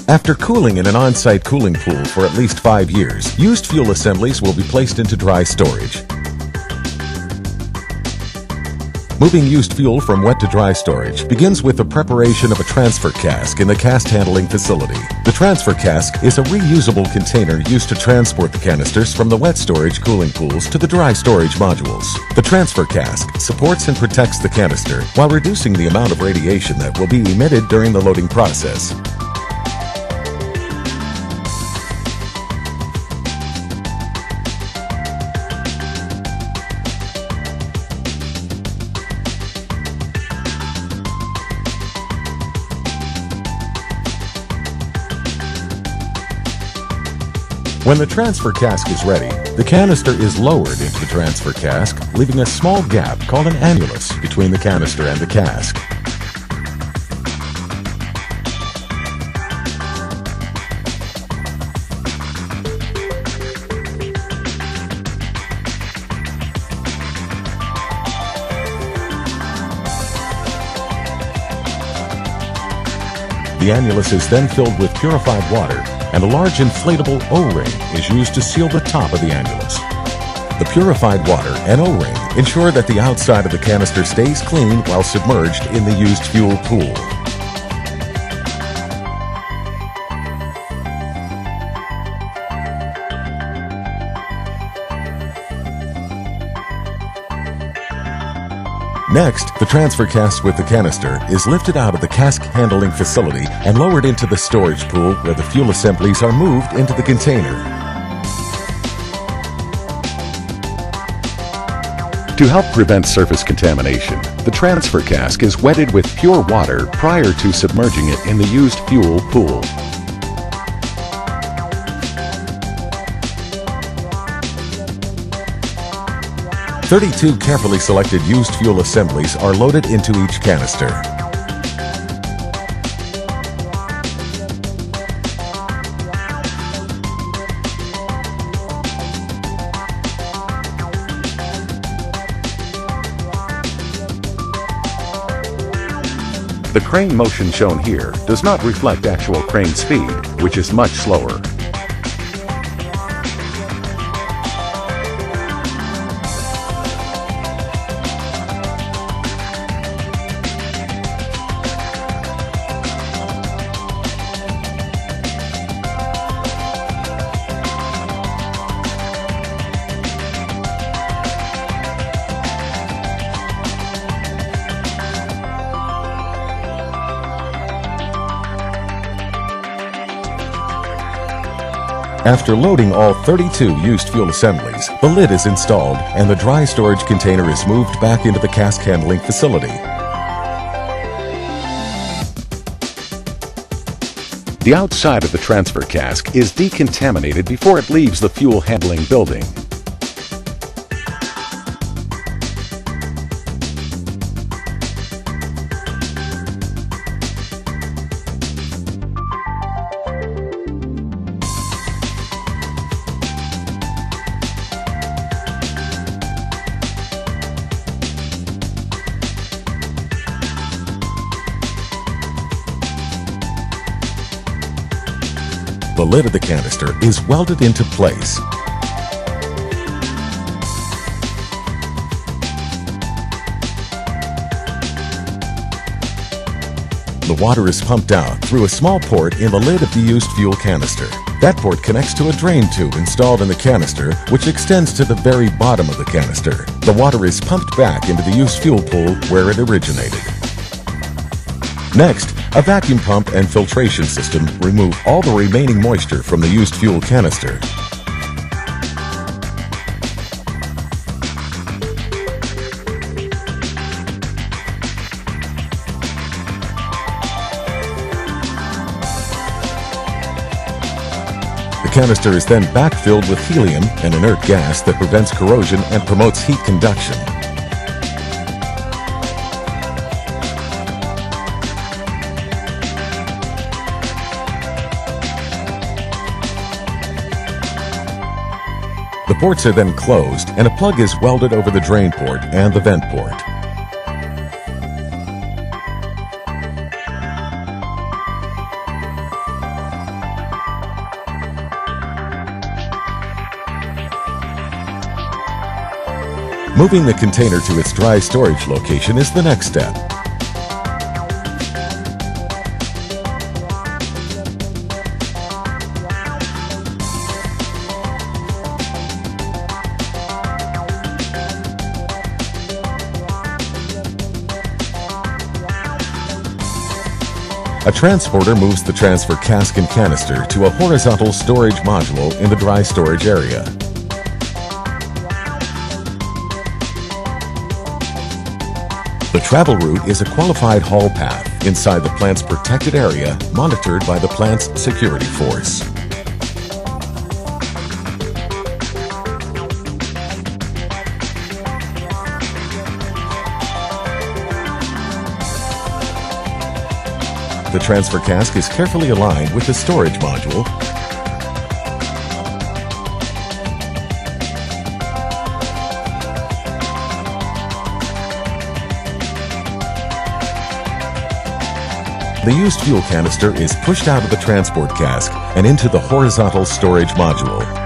After cooling in an on-site cooling pool for at least 5 years, used fuel assemblies will be placed into dry storage. Moving used fuel from wet to dry storage begins with the preparation of a transfer cask in the cask handling facility. The transfer cask is a reusable container used to transport the canisters from the wet storage cooling pools to the dry storage modules. The transfer cask supports and protects the canister while reducing the amount of radiation that will be emitted during the loading process. When the transfer cask is ready, the canister is lowered into the transfer cask, leaving a small gap called an annulus between the canister and the cask. The annulus is then filled with purified water, and a large inflatable O-ring is used to seal the top of the annulus. The purified water and O-ring ensure that the outside of the canister stays clean while submerged in the used fuel pool. Next, the transfer cask with the canister is lifted out of the cask handling facility and lowered into the storage pool where the fuel assemblies are moved into the container. To help prevent surface contamination, the transfer cask is wetted with pure water prior to submerging it in the used fuel pool. "32 carefully selected used fuel assemblies are loaded into each canister. The crane motion shown here does not reflect actual crane speed, which is much slower. After loading all 32 used fuel assemblies, the lid is installed and the dry storage container is moved back into the cask handling facility. The outside of the transfer cask is decontaminated before it leaves the fuel handling building. The lid of the canister is welded into place. The water is pumped out through a small port in the lid of the used fuel canister. That port connects to a drain tube installed in the canister, which extends to the very bottom of the canister. The water is pumped back into the used fuel pool where it originated. Next, a vacuum pump and filtration system remove all the remaining moisture from the used fuel canister. The canister is then backfilled with helium, an inert gas that prevents corrosion and promotes heat conduction. The ports are then closed and a plug is welded over the drain port and the vent port. Moving the container to its dry storage location is the next step. A transporter moves the transfer cask and canister to a horizontal storage module in the dry storage area. The travel route is a qualified haul path inside the plant's protected area, monitored by the plant's security force. The transfer cask is carefully aligned with the storage module. The used fuel canister is pushed out of the transport cask and into the horizontal storage module.